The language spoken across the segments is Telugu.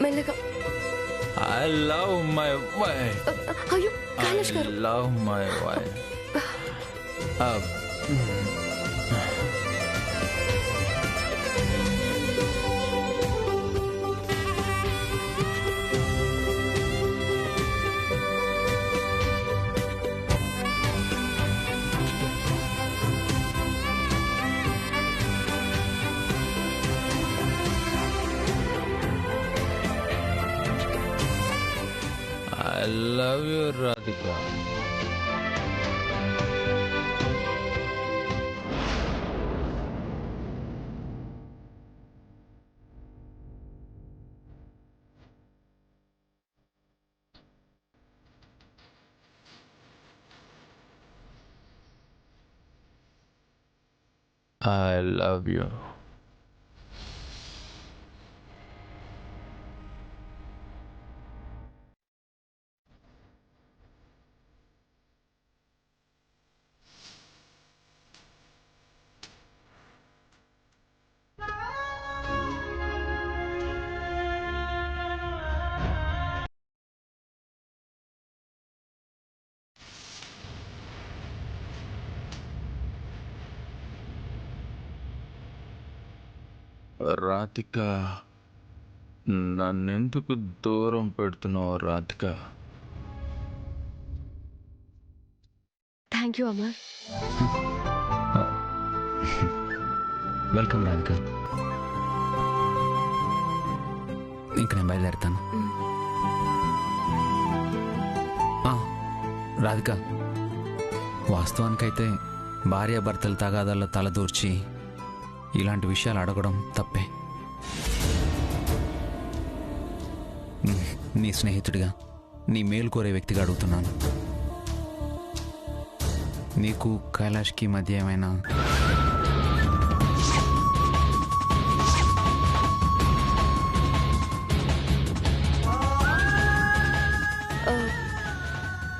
మెల్లగా. I love my wife. అయ్యో కైలాష్ గారు. I love my wife. I love you, Radhika. I love you. Radhika, నన్నెందుకు దూరం పెడుతున్నావు Radhika? Thank you Amar. Welcome Radhika. ఇంక నేను బయలుదేరుతాను. రాధిక, వాస్తవానికైతే భార్యాభర్తల తగాదాల్లో తలదూర్చి ఇలాంటి విషయాలు అడగడం తప్పే. నీ స్నేహితుడిగా, నీ మేలు కోరే వ్యక్తిగా అడుగుతున్నాను. నీకు కైలాష్కి మధ్య ఏమైనా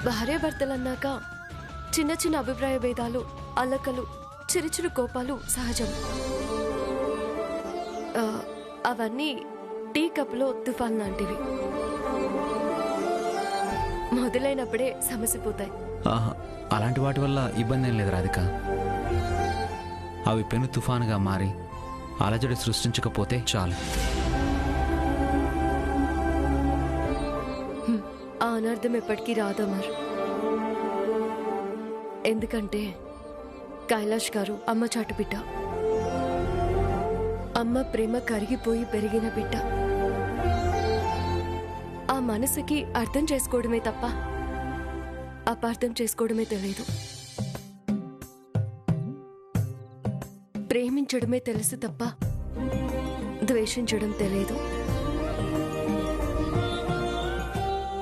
భార్యాభర్తలు అన్నాక చిన్న చిన్న అభిప్రాయ భేదాలు, అలకలు, చిరుచిరు కోపాలు సహజం. అవన్నీ టీ కప్లో తుఫాన్ లాంటివి. మొదలైనప్పుడే సమసిపోతాయి. అలాంటి వాటి వల్ల ఇబ్బంది ఏం లేదు రాధిక. అవి పెను తుఫానుగా మారి అలజడి సృష్టించకపోతే చాలు. ఆ అనర్థం ఎప్పటికీ రాదమర్. ఎందుకంటే కైలాష్ గారు అమ్మ చాటు బిడ్డ. అమ్మ ప్రేమ కరిగిపోయి పెరిగిన బిడ్డ. ఆ మనసుకి అర్థం చేసుకోవడమే తప్ప అపార్థం చేసుకోవడమే తెలియదు. ప్రేమించడమే తెలుసు తప్ప ద్వేషించడం తెలియదు.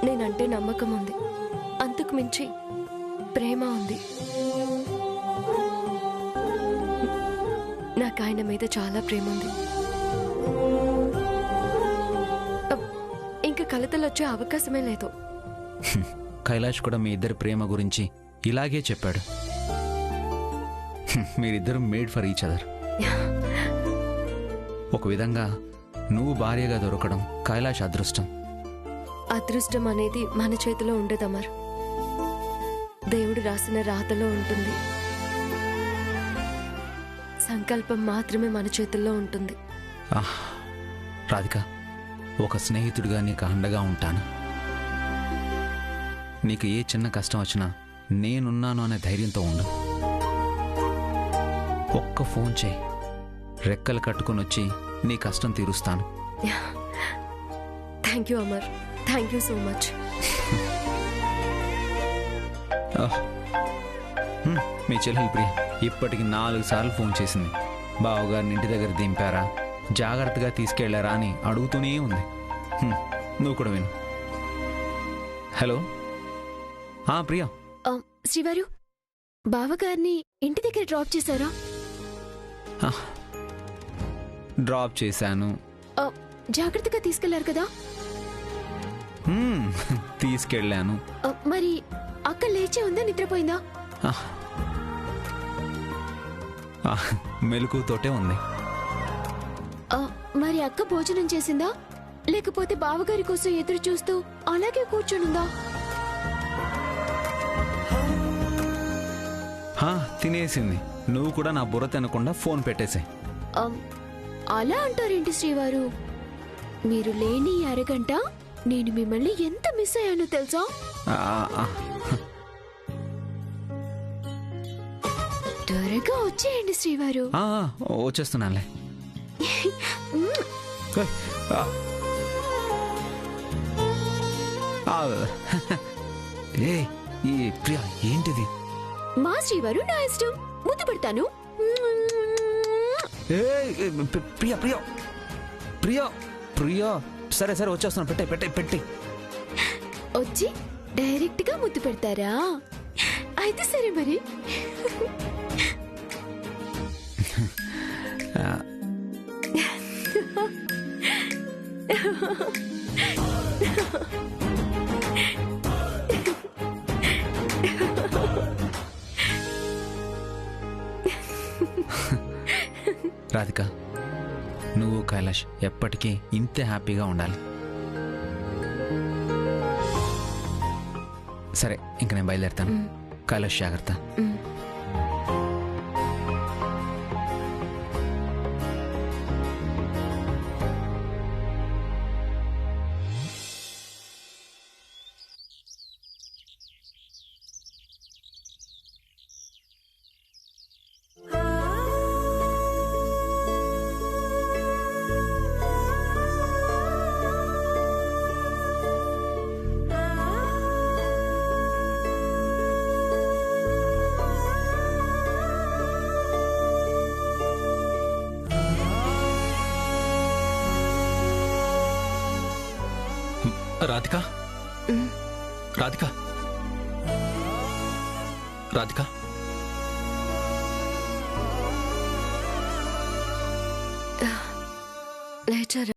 నేనంటే నమ్మకం ఉంది, అంతకు మించి ప్రేమ ఉంది. నాకు ఆయన మీద చాలా ప్రేమ ఉంది. ఇంకా కలతలు వచ్చే అవకాశమే లేదు. కైలాష్ కూడా మీ ఇద్దరి ప్రేమ గురించి ఇలాగే చెప్పాడు. మీరిద్దరు మేడ్ ఫర్ ఈచ్ అదర్. ఒక విధంగా నువ్వు భార్యగా దొరకడం కైలాష్ అదృష్టం. అదృష్టం అనేది మన చేతిలో ఉండదు అమర్. దేవుడు రాసిన రాతలో ఉంటుంది. సంకల్పం మాత్రమే మన చేతుల్లో ఉంటుంది. రాధిక, ఒక స్నేహితుడిగా నీకు అండగా ఉంటాను. నీకు ఏ చిన్న కష్టం వచ్చినా నేనున్నాను అనే ధైర్యంతో ఉండు. ఒక్క ఫోన్ చేయి, రెక్కలు కట్టుకుని వచ్చి నీ కష్టం తీరుస్తాను. Thank you Amar, thank you so much. మీ చెల్లెలు ప్రియ ఇప్పటికి 4 సార్లు ఫోన్ చేసింది. బావగారిని ఇంటి దగ్గర దింపారా, జాగ్రత్తగా తీసుకెళ్లారా అని అడుగుతూనే ఉంది. నువ్వు కూడా విను. హలో ప్రియా. శ్రీవారు, బావగారిని ఇంటి దగ్గర డ్రాప్ చేశారా? డ్రాప్ చేశాను. జాగ్రత్తగా తీసుకెళ్లారు కదా? తీసుకెళ్ళాను. మరి అక్క లేచే ఉందా, నిద్రపోయిందా? మెలకుతోటే ఉంది. మరి అక్క భోజనం చేసిందా? లేకపోతే బావగారి కోసం ఎదురు చూస్తూ అలాగే కూర్చొనుందా? తినేసింది. నువ్వు కూడా నా బుర్ర తినకుండా ఫోన్ పెట్టేసే. అలా అంటారేంటి శ్రీవారు? మీరు లేని అరగంట నేను మిమ్మల్ని ఎంత మిస్ అయ్యానో తెలుసా? త్వరగా వచ్చేయండి శ్రీవారు. వచ్చేస్తున్నానులే. ఈ ప్రియా ఏంటిది? మా శ్రీవారు నా ఇష్టం, ముద్దు పెడతాను. ప్రియా ప్రియా ప్రియా ప్రియా సరే సరే వచ్చేస్తున్నాను. పెట్టే పెట్టే పెట్టి వచ్చి డైరెక్ట్ గా ముద్దు పెడతారా? అయితే సరే మరి. రాధిక, నువ్వు కైలాష్ ఎప్పటికీ ఇంతే హ్యాపీగా ఉండాలి. సరే ఇంక నేను బయలుదేరుతాను. కైలాష్ జాగ్రత్త. రాధిక, రాధిక, రాధిక, లేచారా?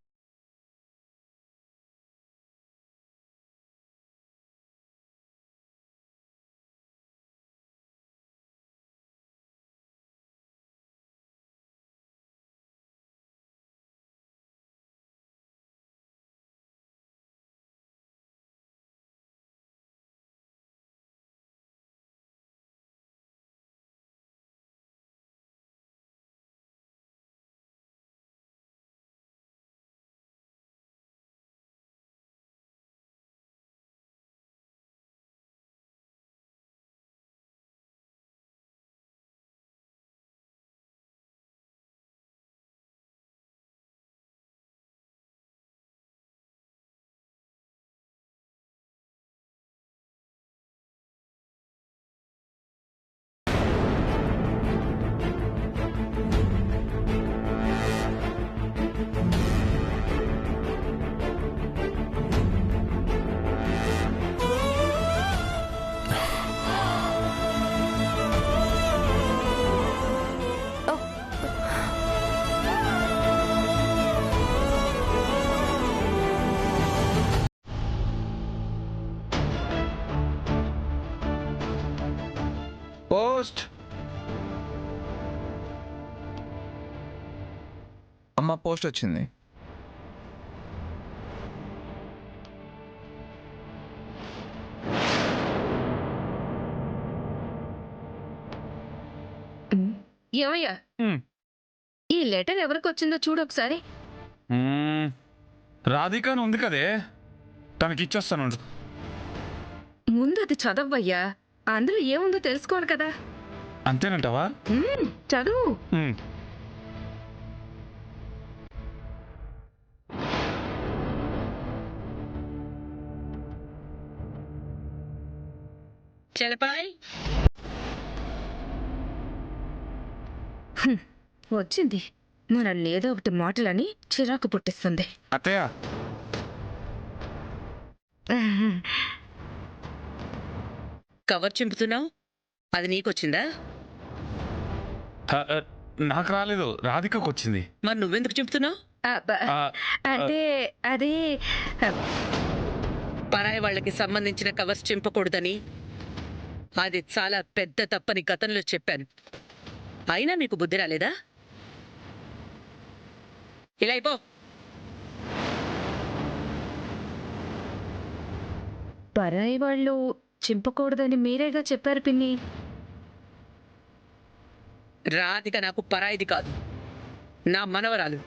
పోస్ట్. అమ్మ పోస్ట్ వచ్చింది. ఏమయ్యా, ఈ లెటర్ ఎవరికి వచ్చిందో చూడు ఒకసారి. రాధిక అని ఉంది కదే, తనకి ఇచ్చేస్తాను. ముందు అది చదవయ్యా, అందులో ఏముందో తెలుసుకోవాలి కదా. అంతేనంటావా? చదువు. చలపాయ్ వచ్చింది. మనల్ని ఏదో ఒకటి మాటలని చిరాకు పుట్టిస్తుంది. అత్తయ్య, కవర్ చింపుతున్నావు, అది నీకొచ్చిందా? నాకు రాలేదు, రాధికకు వచ్చింది. మరి నువ్వెందుకు చింపుతున్నావు? అంటే అది పరాయి వాళ్ళకి సంబంధించిన కవర్స్ చింపకూడదని, అది చాలా పెద్ద తప్పని గతంలో చెప్పాను. అయినా నీకు బుద్ధి రాలేదా? ఇలా అయిపో. పరాయి వాళ్ళు చింపకూడదని మీరేగా చెప్పారు పిన్ని. రాధిక నాకు పరాయిది కాదు, నా మనవరాలు.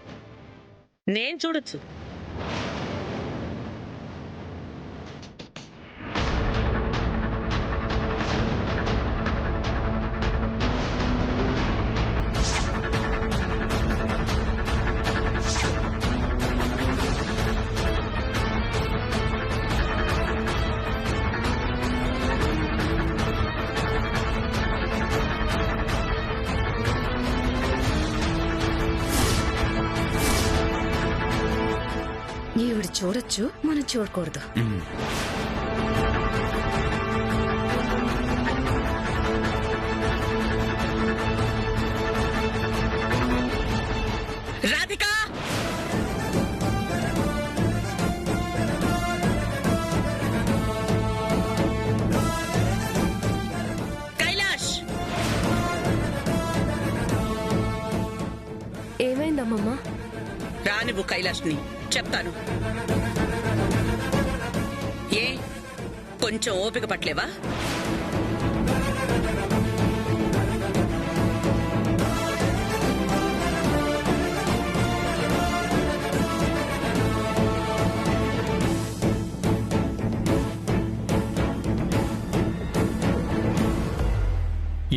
నేను చూడొచ్చు. ఈవిడ చూడొచ్చు, మనం చూడకూడదు. రాధిక, కైలాష్, ఏమైందమ్మమ్మ? రానివ్వు కైలాష్ని, చెప్తాను. ఏ కొంచెం ఓపిక పట్లేవా?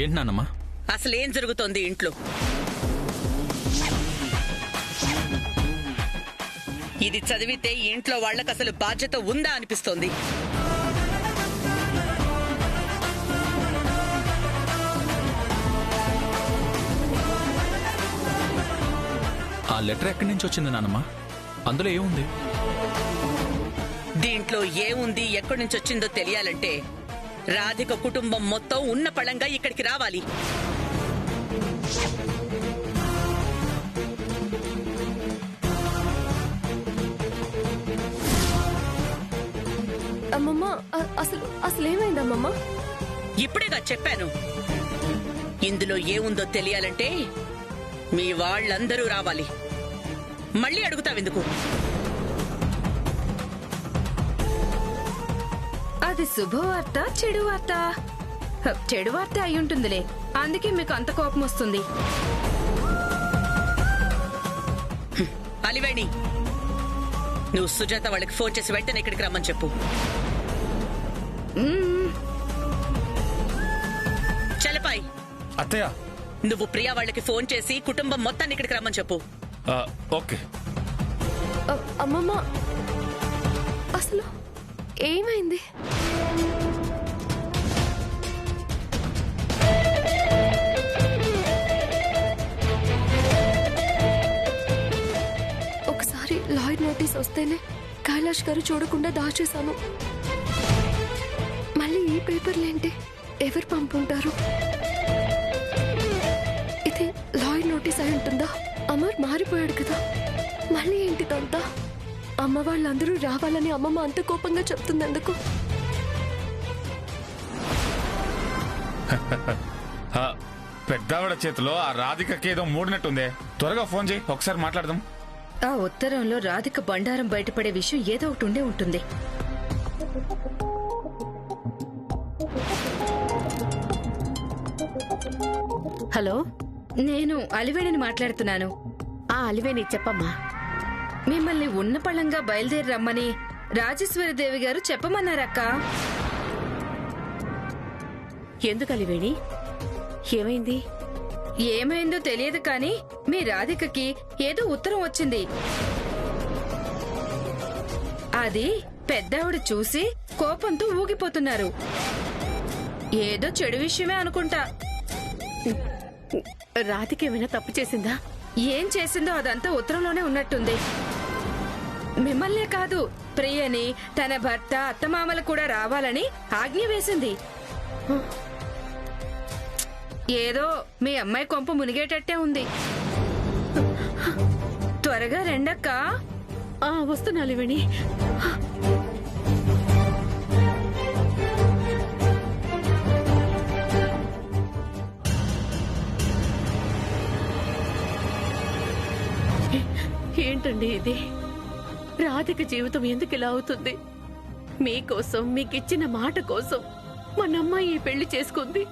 ఏంటి నాన్నమ్మా? అసలేం జరుగుతోంది ఇంట్లో? ఇది చదివితే ఈ ఇంట్లో వాళ్ళకి అసలు బాధ్యత ఉందా అనిపిస్తోంది. ఆ లెటర్ ఎక్కడి నుంచి వచ్చింది నాన్నమ్మా? అందులో ఏముంది? దీంట్లో ఏముంది, ఎక్కడి నుంచి వచ్చిందో తెలియాలంటే రాధిక కుటుంబం మొత్తం ఉన్న పళంగా ఇక్కడికి రావాలి. అమ్మమ్మ, అసలేమైందమ్మమ్మ? ఇప్పుడేగా చెప్పాను. ఇందులో ఏముందో తెలియాలంటే మీ వాళ్ళందరూ రావాలి. మళ్ళీ అడుగుతావెందుకు? అది శుభవార్త, చెడు వార్త? చెడు వార్త అయి ఉంటుందిలే, అందుకే మీకు అంత కోపం వస్తుంది. అలివేణి, నువ్వు సుజాత వాళ్ళకి ఫోన్ చేసి వెంటనే ఇక్కడికి రమ్మని చెప్పు. చలపాయ్, అత్తయ్య. నువ్వు ప్రియా వాళ్ళకి ఫోన్ చేసి కుటుంబం మొత్తాన్ని ఇక్కడికి రమ్మని చెప్పు. ఓకే. అమ్మమ్మ, అసలు ఏమైంది? ఒకసారి లాయర్ నోటీస్ వస్తేనే కైలాష్ గారు చూడకుండా దాచేశాను. మళ్ళీ ఈ పేపర్లేంటి? ఎవరు పంపుంటారు? ఇది లాయర్ నోటీస్ అయి ఉంటుందా? అమర్ మారిపోయాడు కదా, మళ్ళీ ఏంటిదంతా? అమ్మ వాళ్ళందరూ రావాలని అమ్మమ్మ అంత కోపంగా చెప్తుందెందుకు? పెద్దావిడ చేతిలో ఆ రాధికకి ఏదో మూడినట్టుందే. త్వరగా ఫోన్ చేయి, ఒకసారి మాట్లాడదాం. ఆ ఉత్తరంలో రాధిక బండారం బయటపడే విషయం ఏదో ఒకటి ఉండే ఉంటుంది. హలో, నేను అలివేణిని మాట్లాడుతున్నాను. అలివేణి చెప్పమ్మా. మిమ్మల్ని ఉన్న పళంగా బయలుదేరి రమ్మని రాజేశ్వరిదేవి గారు చెప్పమన్నారక్క. ఎందుకు అలివేణి? ఏమైంది? ఏమైందో తెలియదు కానీ మీ రాధికకి ఏదో ఉత్తరం వచ్చింది. అది పెద్దావిడ చూసి కోపంతో ఊగిపోతున్నారు. ఏదో చెడు విషయమే అనుకుంటా. రాధిక ఏమైనా తప్పు చేసిందా? ఏం చేసిందో అదంతా ఉత్తరంలోనే ఉన్నట్టుంది. మిమ్మల్నే కాదు, ప్రియని, తన భర్త, అత్తమామలు కూడా రావాలని ఆజ్ఞ వేసింది. ఏదో మీ అమ్మాయి కొంప మునిగేటట్టే ఉంది. త్వరగా రెండక్క. వస్తున్నా అలివేణి. ఏంటండి ఇది? రాధిక జీవితం ఎందుకు ఇలా అవుతుంది? మీకోసం మీకిచ్చిన మాట కోసం మన అమ్మాయి ఈ పెళ్లి చేసుకుంది.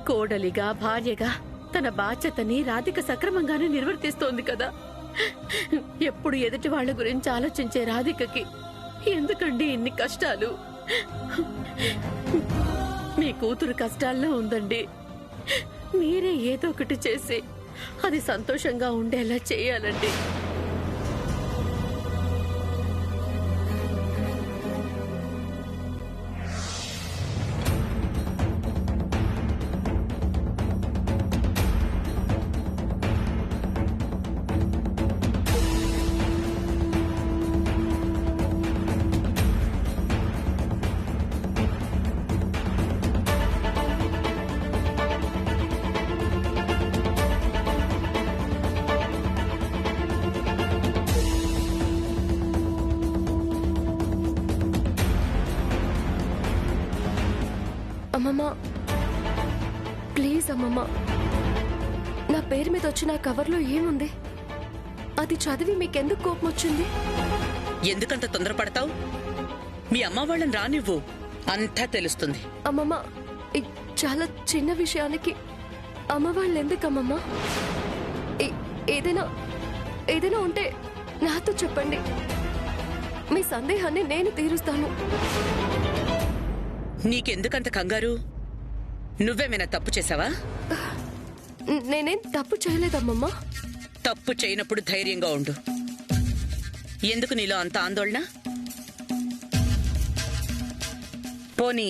కోడలిగా భార్యగా తన బాధ్యతని రాధిక సక్రమంగానే నిర్వర్తిస్తోంది కదా. ఎప్పుడు ఎదుటి వాళ్ళ గురించి ఆలోచించే రాధికకి ఎందుకండి ఇన్ని కష్టాలు? మీ కూతురు కష్టాల్లో ఉందండి. మీరే ఏదో ఒకటి చేసి అది సంతోషంగా ఉండేలా చేయాలండి. అమ్మమ్మ, ప్లీజ్ అమ్మమ్మ, నా పేరు మీద వచ్చిన కవర్లో ఏముంది? అది చదివి మీకెందుకు కోపం వచ్చింది? ఎందుకంత తొందరపడతావు? మీ అమ్మ వాళ్ళని రానివ్వు, అంతా తెలుస్తుంది. అమ్మమ్మ, ఈ చాలా చిన్న విషయానికి అమ్మ వాళ్ళు ఎందుకమ్మమ్మ? ఏదైనా ఉంటే నాతో చెప్పండి. మీ సందేహాన్ని నేను తీరుస్తాను. నీకెందుకంత కంగారు? నువ్వేమైనా తప్పు చేసావా? నేనేం తప్పు చేయలేదమ్మమ్మ. తప్పు చేయనప్పుడు ధైర్యంగా ఉండు. ఎందుకు నీలో అంత ఆందోళన? పోనీ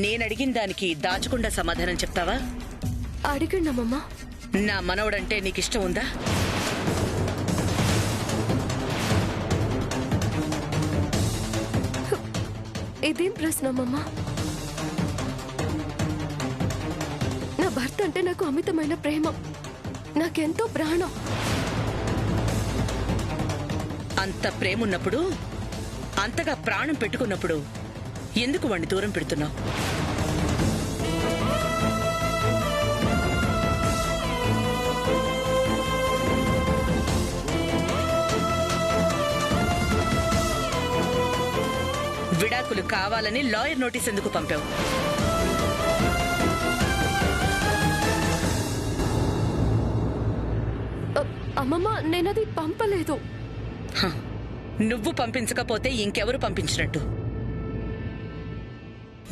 నేనడిగిన దానికి దాచకుండా సమాధానం చెప్తావా? అడిగండి అమ్మమ్మ. నా మనవడంటే నీకిష్టం ఉందా? ఇదేం ప్రశ్న అమ్మమ్మ? నా భర్త అంటే నాకు అమితమైన ప్రేమ, నాకెంతో ప్రాణం. అంత ప్రేమ ఉన్నప్పుడు, అంతగా ప్రాణం పెట్టుకున్నప్పుడు ఎందుకు వాణ్ణి దూరం పెడుతున్నావు? విడాకులు కావాలని లాయర్ నోటీస్ ఎందుకు పంపావు? అమ్మమ్మ, నేనది పంపలేదు. నువ్వు పంపించకపోతే ఇంకెవరు పంపించినట్టు?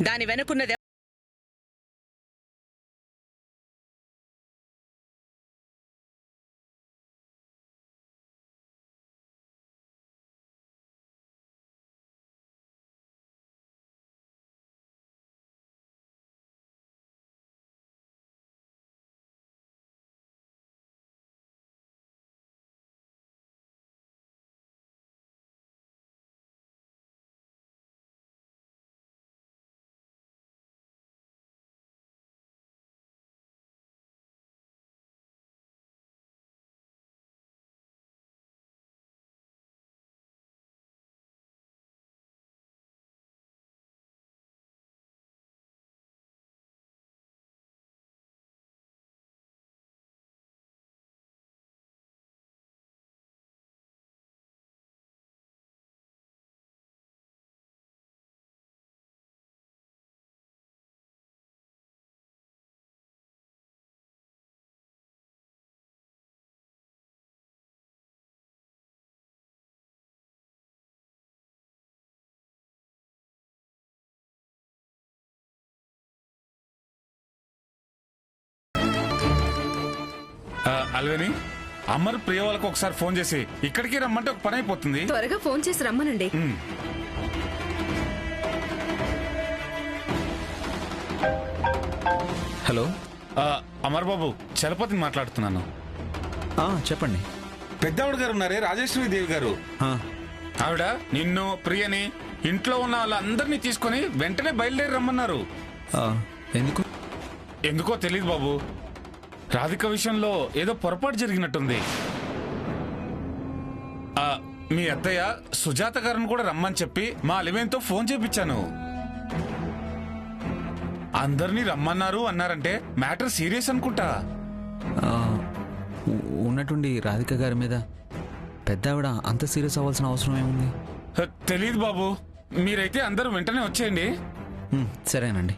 దాని వెనుకున్నది అల్వేని, అమర్ ప్రియ వాళ్ళకి ఒకసారి ఫోన్ చేసి ఇక్కడికి రమ్మంటే ఒక పని అయిపోతుంది. త్వరగా ఫోన్ చేసి రమ్మనండి. హలో, అమర్ బాబు, చలపతిని మాట్లాడుతున్నాను. చెప్పండి. పెద్దవాడు గారు ఉన్నారే, రాజేశ్వరి దేవి గారు, ఆవిడ నిన్ను ప్రియని ఇంట్లో ఉన్న వాళ్ళందరినీ తీసుకుని వెంటనే బయలుదేరి రమ్మన్నారు. ఎందుకో తెలీదు బాబు, రాధిక విషయంలో ఏదో పొరపాటు జరిగినట్టుంది. మీ అత్తయ్య సుజాత గారిని కూడా రమ్మని చెప్పి మా అలివేన్తో ఫోన్ చేపించాను. అందరినీ రమ్మన్నారు అన్నారంటే మ్యాటర్ సీరియస్ అనుకుంటా. ఉన్నట్టుండి రాధిక గారి మీద పెద్దావిడ అంత సీరియస్ అవ్వాల్సిన అవసరం ఏముంది? తెలీదు బాబు, మీరైతే అందరూ వెంటనే వచ్చేయండి. సరేనండి.